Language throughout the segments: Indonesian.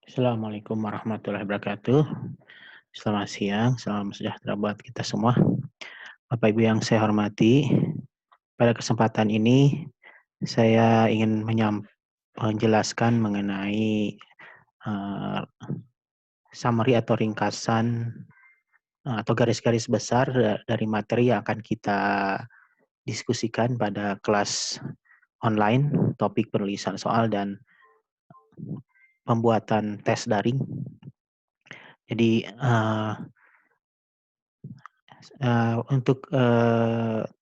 Assalamualaikum warahmatullahi wabarakatuh. Selamat siang, salam sejahtera buat kita semua. Bapak Ibu yang saya hormati, pada kesempatan ini saya ingin menjelaskan mengenai uh, summary atau ringkasan atau garis-garis besar dari materi yang akan kita diskusikan pada kelas online, topik penulisan soal dan pembuatan tes daring. Jadi untuk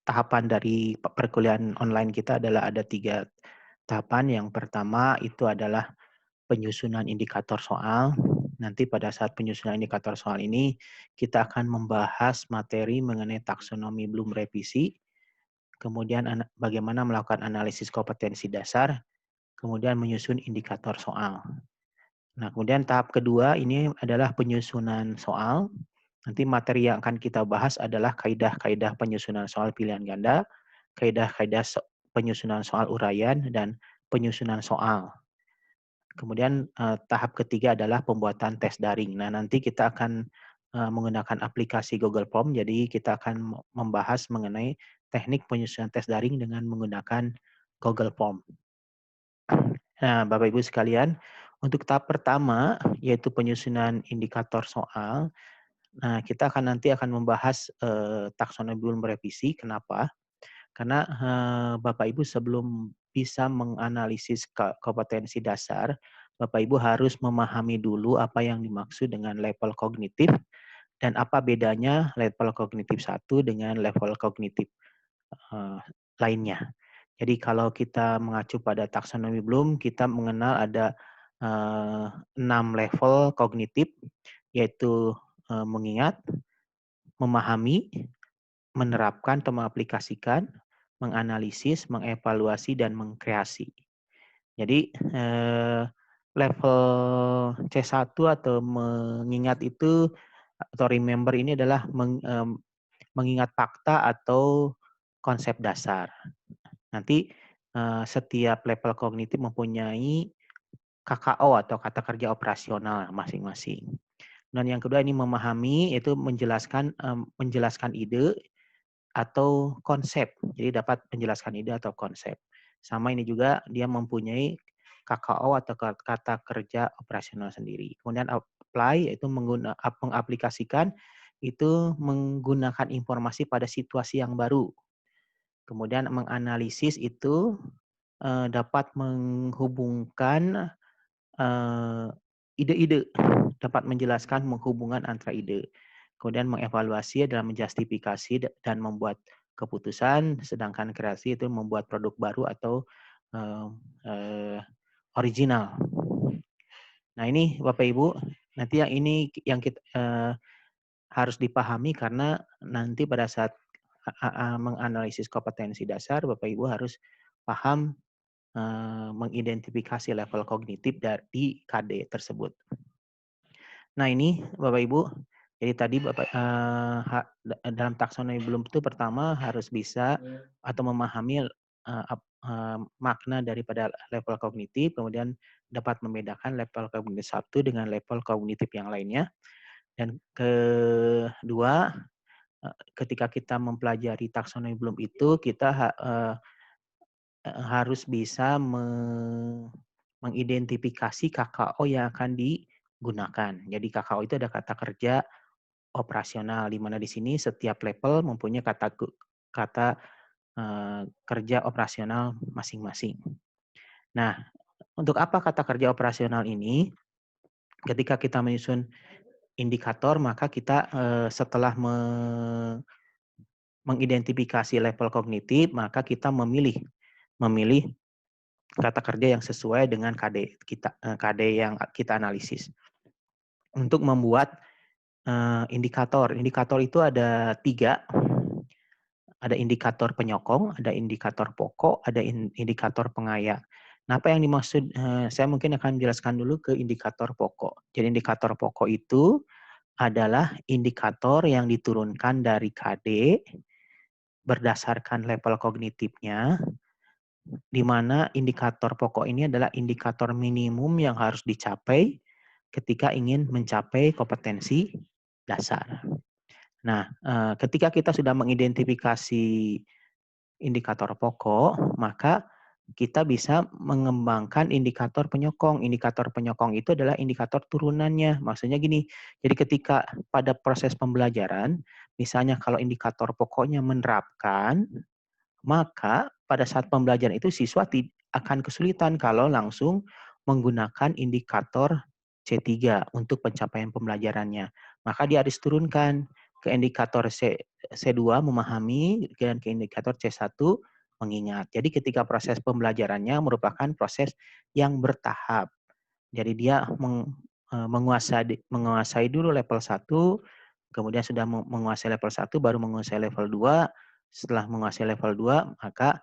tahapan dari perkuliahan online kita adalah ada 3 tahapan. Yang pertama itu adalah penyusunan indikator soal. Nanti pada saat penyusunan indikator soal ini, kita akan membahas materi mengenai taksonomi belum revisi, kemudian bagaimana melakukan analisis kompetensi dasar, kemudian menyusun indikator soal. Nah, kemudian tahap kedua ini adalah penyusunan soal. Nanti materi yang akan kita bahas adalah kaidah-kaidah penyusunan soal pilihan ganda, kaidah-kaidah penyusunan soal uraian, dan penyusunan soal. Kemudian tahap ketiga adalah pembuatan tes daring. Nah, nanti kita akan menggunakan aplikasi Google Form, jadi kita akan membahas mengenai teknik penyusunan tes daring dengan menggunakan Google Form. Nah, Bapak Ibu sekalian, untuk tahap pertama yaitu penyusunan indikator soal. Nah, kita nanti akan membahas taksonomi belum revisi. Kenapa? Karena Bapak Ibu sebelum bisa menganalisis kompetensi dasar, Bapak Ibu harus memahami dulu apa yang dimaksud dengan level kognitif dan apa bedanya level kognitif 1 dengan level kognitif lainnya. Jadi kalau kita mengacu pada taksonomi Bloom, kita mengenal ada 6 level kognitif, yaitu mengingat, memahami, menerapkan atau mengaplikasikan, menganalisis, mengevaluasi, dan mengkreasi. Jadi level C1 atau mengingat itu atau remember ini adalah mengingat fakta atau konsep dasar. Nanti setiap level kognitif mempunyai KKO atau kata kerja operasional masing-masing. Dan yang kedua ini memahami, yaitu menjelaskan ide atau konsep. Jadi dapat menjelaskan ide atau konsep. Sama ini juga dia mempunyai KKO atau kata kerja operasional sendiri. Kemudian apply yaitu mengaplikasikan itu menggunakan informasi pada situasi yang baru. Kemudian menganalisis itu dapat menghubungkan ide-ide, dapat menjelaskan menghubungkan antara ide. Kemudian mengevaluasi adalah menjustifikasi dan membuat keputusan, sedangkan kreasi itu membuat produk baru atau original. Nah ini Bapak Ibu, nanti yang ini yang kita harus dipahami karena nanti pada saat menganalisis kompetensi dasar, Bapak Ibu harus paham mengidentifikasi level kognitif dari KD tersebut. Nah ini Bapak Ibu, jadi tadi Bapak dalam taksonomi belum itu pertama harus bisa atau memahami makna daripada level kognitif, kemudian dapat membedakan level kognitif 1 dengan level kognitif yang lainnya. Dan kedua, ketika kita mempelajari taksonomi belum itu, kita harus bisa mengidentifikasi KKO yang akan digunakan. Jadi KKO itu ada kata kerja operasional, di mana di sini setiap level mempunyai kata kerja operasional masing-masing. Nah, untuk apa kata kerja operasional ini? Ketika kita menyusun indikator, maka kita setelah mengidentifikasi level kognitif, maka kita memilih kata kerja yang sesuai dengan KD yang kita analisis. Untuk membuat indikator. Indikator itu ada 3. Ada indikator penyokong, ada indikator pokok, ada indikator pengaya. Nah, apa yang dimaksud, saya mungkin akan menjelaskan dulu ke indikator pokok. Jadi indikator pokok itu adalah indikator yang diturunkan dari KD berdasarkan level kognitifnya, di mana indikator pokok ini adalah indikator minimum yang harus dicapai ketika ingin mencapai kompetensi dasar. Nah, ketika kita sudah mengidentifikasi indikator pokok, maka kita bisa mengembangkan indikator penyokong. Indikator penyokong itu adalah indikator turunannya. Maksudnya gini, jadi ketika pada proses pembelajaran, misalnya kalau indikator pokoknya menerapkan, maka pada saat pembelajaran itu siswa akan kesulitan kalau langsung menggunakan indikator C3 untuk pencapaian pembelajarannya. Maka dia harus turunkan ke indikator C2 memahami dan ke indikator C1 mengingat. Jadi ketika proses pembelajarannya merupakan proses yang bertahap. Jadi dia menguasai dulu level 1, kemudian sudah menguasai level 1 baru menguasai level 2. Setelah menguasai level 2 maka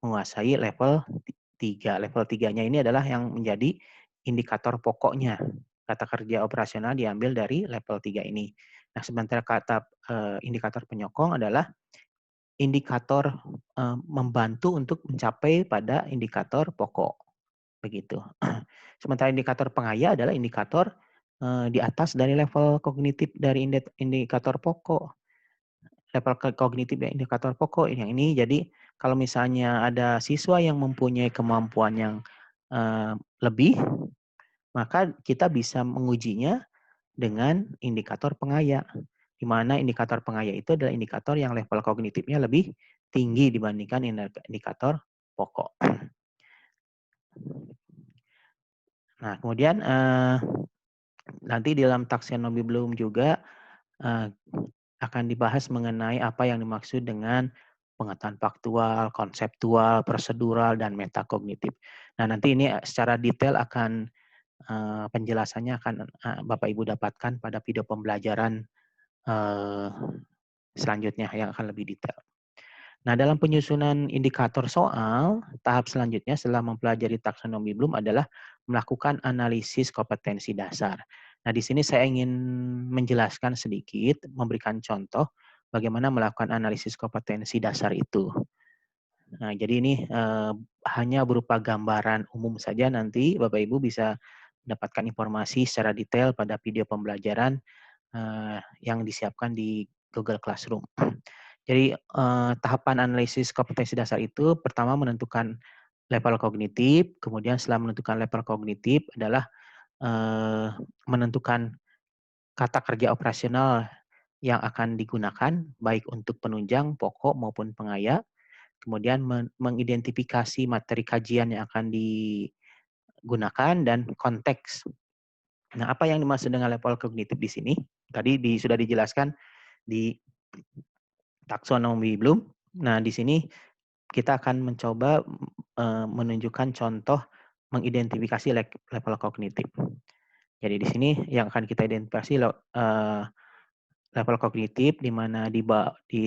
menguasai level 3. Level 3-nya ini adalah yang menjadi indikator pokoknya. Kata kerja operasional diambil dari level 3 ini. Nah, sementara kata indikator penyokong adalah indikator membantu untuk mencapai pada indikator pokok. Begitu. Sementara indikator pengaya adalah indikator di atas dari level kognitif dari indikator pokok. Level kognitif ya indikator pokok yang ini. Jadi kalau misalnya ada siswa yang mempunyai kemampuan yang lebih, maka kita bisa mengujinya dengan indikator pengaya. Di mana indikator pengaya itu adalah indikator yang level kognitifnya lebih tinggi dibandingkan indikator pokok. Nah, kemudian nanti di dalam taksonomi Bloom juga akan dibahas mengenai apa yang dimaksud dengan pengetahuan faktual, konseptual, prosedural, dan metakognitif. Nah, nanti ini secara detail akan penjelasannya akan Bapak Ibu dapatkan pada video pembelajaran selanjutnya yang akan lebih detail. Nah, dalam penyusunan indikator soal, tahap selanjutnya setelah mempelajari taksonomi Bloom adalah melakukan analisis kompetensi dasar. Nah, di sini saya ingin menjelaskan sedikit, memberikan contoh bagaimana melakukan analisis kompetensi dasar itu. Nah, jadi ini hanya berupa gambaran umum saja, nanti Bapak Ibu bisa mendapatkan informasi secara detail pada video pembelajaran yang disiapkan di Google Classroom. Jadi tahapan analisis kompetensi dasar itu pertama menentukan level kognitif, kemudian setelah menentukan level kognitif adalah menentukan kata kerja operasional yang akan digunakan baik untuk penunjang, pokok maupun pengaya, kemudian mengidentifikasi materi kajian yang akan digunakan dan konteks. Nah, apa yang dimaksud dengan level kognitif di sini? Tadi sudah dijelaskan di taksonomi Bloom. Nah, di sini kita akan mencoba menunjukkan contoh mengidentifikasi level kognitif. Jadi di sini yang akan kita identifikasi level kognitif di mana di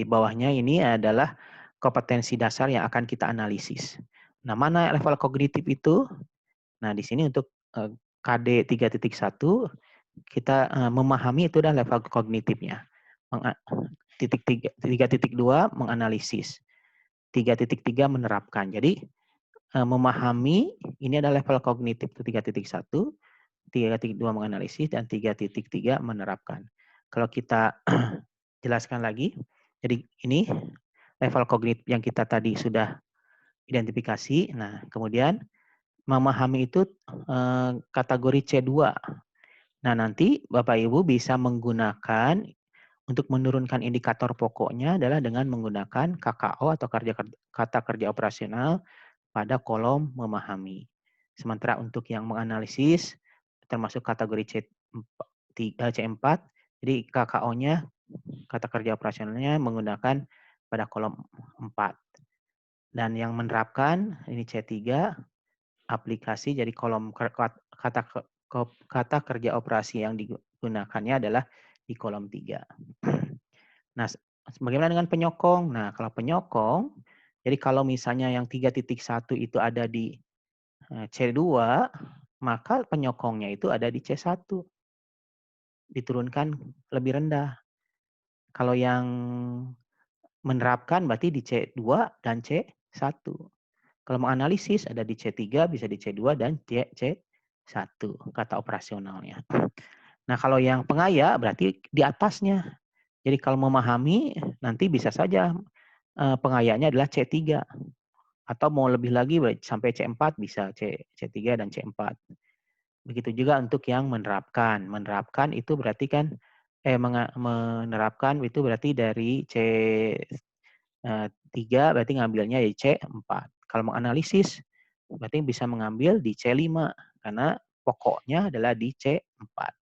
bawahnya ini adalah kompetensi dasar yang akan kita analisis. Nah, mana level kognitif itu? Nah, di sini untuk KD 3.1 kita memahami itu adalah level kognitifnya. Titik 3.2 menganalisis. 3.3 menerapkan. Jadi memahami ini adalah level kognitif 3.1, 3.2 menganalisis, dan 3.3 menerapkan. Kalau kita jelaskan lagi, jadi ini level kognitif yang kita tadi sudah identifikasi. Nah, kemudian memahami itu kategori C2. Nah, nanti Bapak Ibu bisa menggunakan untuk menurunkan indikator pokoknya adalah dengan menggunakan KKO atau kata kerja operasional pada kolom memahami. Sementara untuk yang menganalisis termasuk kategori C4, jadi KKO-nya kata kerja operasionalnya menggunakan pada kolom 4. Dan yang menerapkan ini C3 aplikasi, jadi kolom kata kerja operasi yang digunakannya adalah di kolom 3. Nah, bagaimana dengan penyokong? Nah, kalau penyokong, jadi kalau misalnya yang 3.1 itu ada di C2, maka penyokongnya itu ada di C1. Diturunkan lebih rendah. Kalau yang menerapkan berarti di C2 dan C1. Kalau menganalisis ada di C3, bisa di C2 dan C1. Satu, kata operasionalnya. Nah, kalau yang pengaya berarti di atasnya. Jadi kalau memahami nanti bisa saja pengayanya adalah C3 atau mau lebih lagi sampai C4 bisa C3 dan C4. Begitu juga untuk yang menerapkan. Menerapkan itu berarti kan menerapkan itu berarti dari C3 berarti ngambilnya di C4. Kalau menganalisis berarti bisa mengambil di C5 karena pokoknya adalah di C4.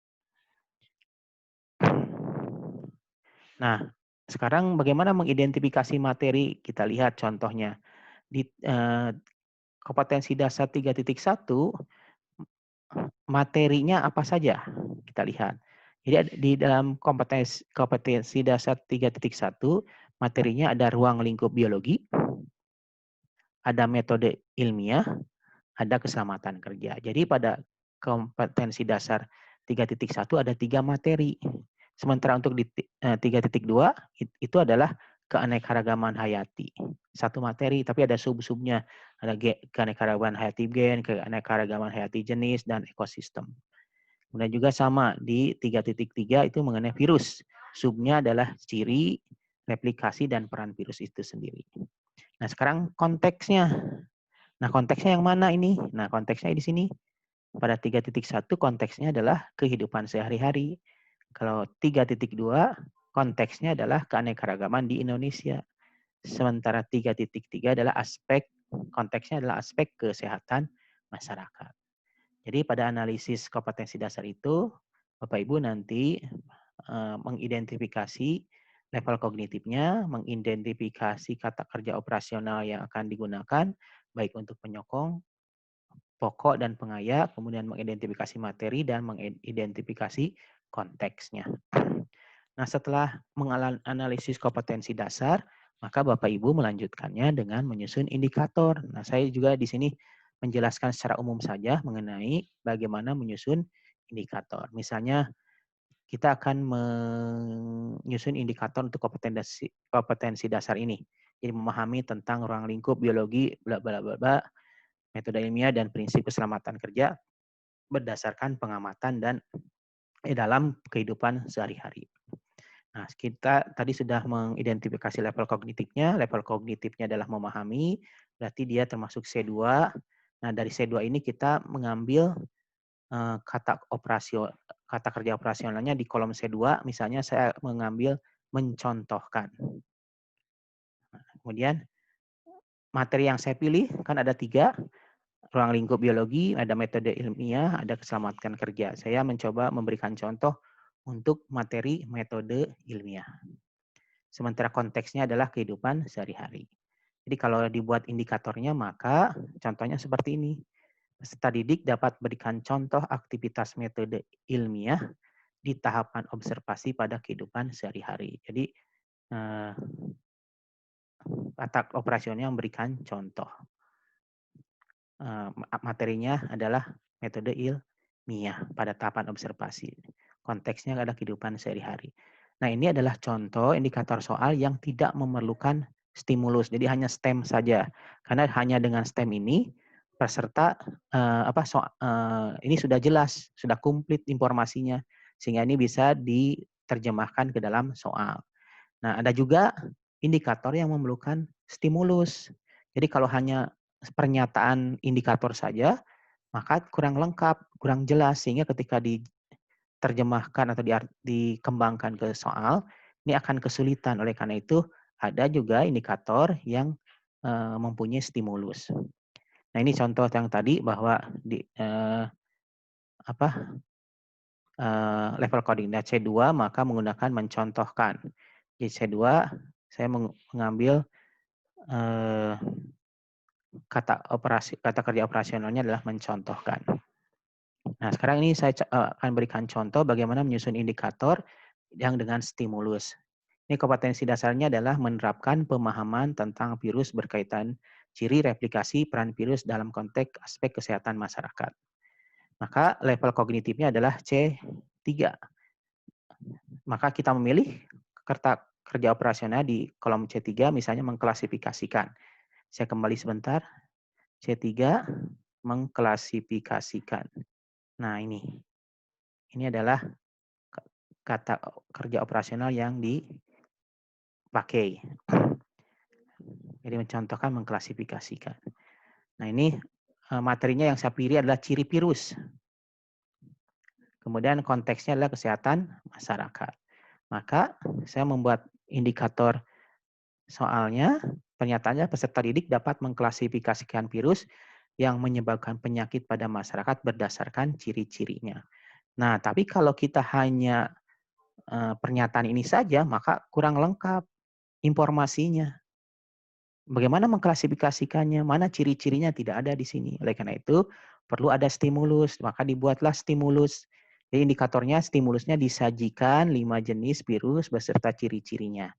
Nah, sekarang bagaimana mengidentifikasi materi? Kita lihat contohnya. Di kompetensi dasar 3.1 materinya apa saja? Kita lihat. Jadi di dalam kompetensi dasar 3.1 materinya ada ruang lingkup biologi, ada metode ilmiah, ada keselamatan kerja. Jadi pada kompetensi dasar 3.1 ada 3 materi. Sementara untuk di 3.2 itu adalah keanekaragaman hayati. Satu materi, tapi ada sub-subnya. Ada keanekaragaman hayati gen, keanekaragaman hayati jenis, dan ekosistem. Kemudian juga sama di 3.3 itu mengenai virus. Subnya adalah ciri, replikasi, dan peran virus itu sendiri. Nah, sekarang konteksnya. Nah, konteksnya yang mana ini? Nah, konteksnya di sini. Pada 3.1 konteksnya adalah kehidupan sehari-hari. Kalau 3.2 konteksnya adalah keanekaragaman di Indonesia. Sementara 3.3 adalah konteksnya adalah aspek kesehatan masyarakat. Jadi pada analisis kompetensi dasar itu, Bapak Ibu nanti mengidentifikasi level kognitifnya, mengidentifikasi kata kerja operasional yang akan digunakan, baik untuk penyokong, pokok, dan pengaya, kemudian mengidentifikasi materi, dan mengidentifikasi konteksnya. Nah, setelah menganalisis kompetensi dasar, maka Bapak Ibu melanjutkannya dengan menyusun indikator. Nah, saya juga di sini menjelaskan secara umum saja mengenai bagaimana menyusun indikator. Misalnya, kita akan menyusun indikator untuk kompetensi dasar ini. Jadi memahami tentang ruang lingkup biologi, bla bla bla bla, metode ilmiah dan prinsip keselamatan kerja berdasarkan pengamatan dan dalam kehidupan sehari-hari. Nah, kita tadi sudah mengidentifikasi level kognitifnya. Level kognitifnya adalah memahami, berarti dia termasuk C2. Nah, dari C2 ini kita mengambil kata kerja operasionalnya di kolom C2. Misalnya saya mengambil mencontohkan. Nah, kemudian materi yang saya pilih kan ada 3, ruang lingkup biologi, ada metode ilmiah, ada keselamatan kerja. Saya mencoba memberikan contoh untuk materi metode ilmiah. Sementara konteksnya adalah kehidupan sehari-hari. Jadi kalau dibuat indikatornya, maka contohnya seperti ini. Peserta didik dapat berikan contoh aktivitas metode ilmiah di tahapan observasi pada kehidupan sehari-hari. Jadi kata operasionalnya memberikan contoh. Materinya adalah metode ilmiah pada tahapan observasi. Konteksnya adalah kehidupan sehari-hari. Nah, ini adalah contoh indikator soal yang tidak memerlukan stimulus. Jadi hanya STEM saja. Karena hanya dengan STEM ini peserta ini sudah jelas, sudah komplit informasinya sehingga ini bisa diterjemahkan ke dalam soal. Nah, ada juga indikator yang memerlukan stimulus. Jadi kalau hanya pernyataan indikator saja, maka kurang lengkap, kurang jelas, sehingga ketika diterjemahkan atau dikembangkan ke soal, ini akan kesulitan. Oleh karena itu, ada juga indikator yang mempunyai stimulus. Nah, ini contoh yang tadi bahwa di level koordinat C2 maka menggunakan mencontohkan. Di C2 saya mengambil kata kerja operasionalnya adalah mencontohkan. Nah, sekarang ini saya akan berikan contoh bagaimana menyusun indikator yang dengan stimulus. Ini kompetensi dasarnya adalah menerapkan pemahaman tentang virus berkaitan ciri replikasi peran virus dalam konteks aspek kesehatan masyarakat. Maka level kognitifnya adalah C3. Maka kita memilih kata kerja operasional di kolom C3, misalnya mengklasifikasikan. Saya kembali sebentar. C3 mengklasifikasikan. Nah ini adalah kata kerja operasional yang dipakai. Jadi mencontohkan, mengklasifikasikan. Nah ini materinya yang saya pilih adalah ciri virus. Kemudian konteksnya adalah kesehatan masyarakat. Maka saya membuat indikator soalnya, pernyataannya peserta didik dapat mengklasifikasikan virus yang menyebabkan penyakit pada masyarakat berdasarkan ciri-cirinya. Nah, tapi kalau kita hanya pernyataan ini saja, maka kurang lengkap informasinya. Bagaimana mengklasifikasikannya, mana ciri-cirinya, tidak ada di sini. Oleh karena itu, perlu ada stimulus, maka dibuatlah stimulus. Jadi indikatornya, stimulusnya disajikan 5 jenis virus beserta ciri-cirinya.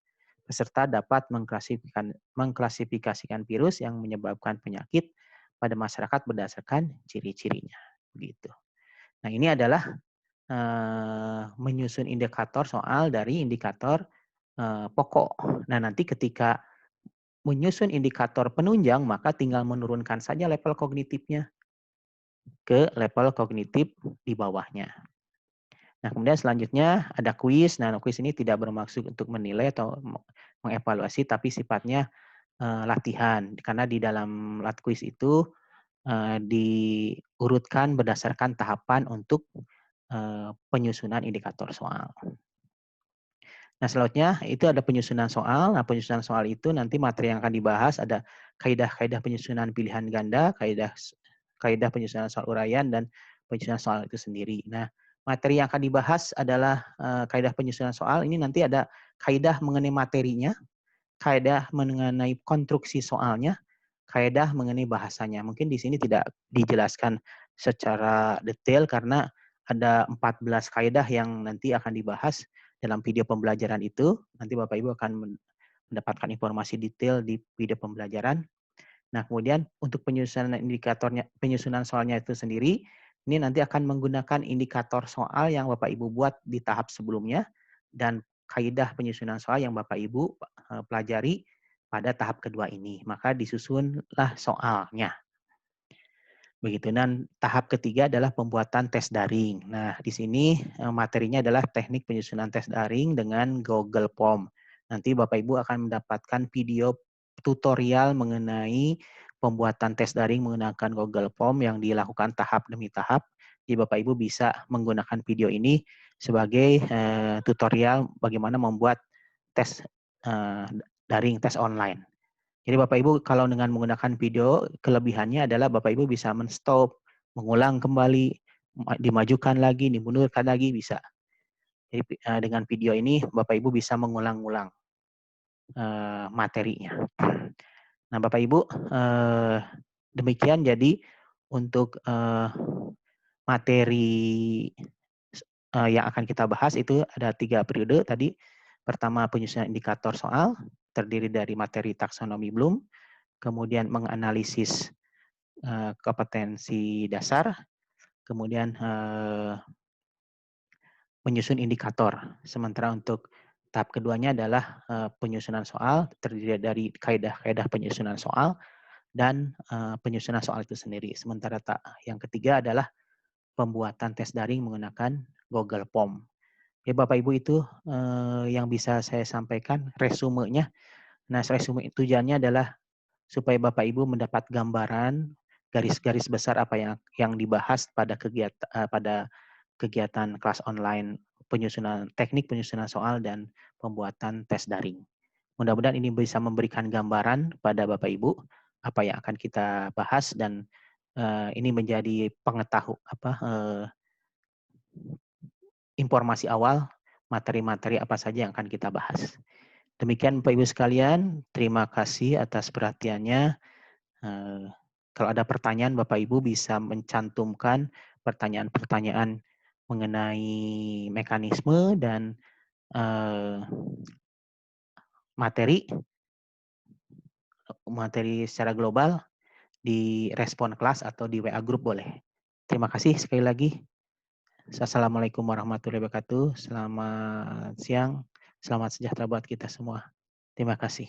Peserta dapat mengklasifikasikan virus yang menyebabkan penyakit pada masyarakat berdasarkan ciri-cirinya. Begitu. Nah, ini adalah menyusun indikator soal dari indikator pokok. Nah, nanti ketika menyusun indikator penunjang, maka tinggal menurunkan saja level kognitifnya ke level kognitif di bawahnya. Nah, kemudian selanjutnya ada kuis. Nah, kuis ini tidak bermaksud untuk menilai atau mengevaluasi, tapi sifatnya latihan. Karena di dalam lat kuis itu diurutkan berdasarkan tahapan untuk penyusunan indikator soal. Nah, selanjutnya itu ada penyusunan soal. Nah, penyusunan soal itu nanti materi yang akan dibahas ada kaidah-kaidah penyusunan pilihan ganda, kaidah penyusunan soal uraian, dan penyusunan soal itu sendiri. Nah, materi yang akan dibahas adalah kaidah penyusunan soal. Ini nanti ada kaidah mengenai materinya, kaidah mengenai konstruksi soalnya, kaidah mengenai bahasanya. Mungkin di sini tidak dijelaskan secara detail karena ada 14 kaidah yang nanti akan dibahas dalam video pembelajaran itu. Nanti Bapak Ibu akan mendapatkan informasi detail di video pembelajaran. Nah, kemudian untuk penyusunan indikatornya, penyusunan soalnya itu sendiri, ini nanti akan menggunakan indikator soal yang Bapak Ibu buat di tahap sebelumnya dan kaidah penyusunan soal yang Bapak Ibu pelajari pada tahap kedua ini. Maka disusunlah soalnya. Begitu. Dan tahap ketiga adalah pembuatan tes daring. Nah, di sini materinya adalah teknik penyusunan tes daring dengan Google Form. Nanti Bapak Ibu akan mendapatkan video tutorial mengenai pembuatan tes daring menggunakan Google Form yang dilakukan tahap demi tahap. Jadi Bapak Ibu bisa menggunakan video ini sebagai tutorial bagaimana membuat tes daring, tes online. Jadi Bapak Ibu kalau dengan menggunakan video, kelebihannya adalah Bapak Ibu bisa men-stop, mengulang kembali, dimajukan lagi, dimundurkan lagi, bisa. Jadi dengan video ini Bapak Ibu bisa mengulang-ulang materinya. Nah Bapak Ibu, demikian jadi untuk materi yang akan kita bahas itu ada 3 periode tadi. Pertama penyusunan indikator soal, terdiri dari materi taksonomi Bloom, kemudian menganalisis kompetensi dasar, kemudian menyusun indikator. Sementara untuk tahap keduanya adalah penyusunan soal, terdiri dari kaidah-kaidah penyusunan soal dan penyusunan soal itu sendiri. Sementara yang ketiga adalah pembuatan tes daring menggunakan Google Form. Ya Bapak Ibu itu yang bisa saya sampaikan resumenya. Nah, resume tujuannya adalah supaya Bapak Ibu mendapat gambaran garis-garis besar apa yang dibahas pada kegiatan kelas online penyusunan teknik penyusunan soal dan pembuatan tes daring. Mudah-mudahan ini bisa memberikan gambaran pada Bapak Ibu apa yang akan kita bahas dan ini menjadi informasi awal materi-materi apa saja yang akan kita bahas. Demikian Bapak Ibu sekalian, terima kasih atas perhatiannya. Kalau ada pertanyaan, Bapak Ibu bisa mencantumkan pertanyaan-pertanyaan mengenai mekanisme dan materi secara global di respon kelas atau di WA Group boleh. Terima kasih sekali lagi. Assalamualaikum warahmatullahi wabarakatuh. Selamat siang, selamat sejahtera buat kita semua. Terima kasih.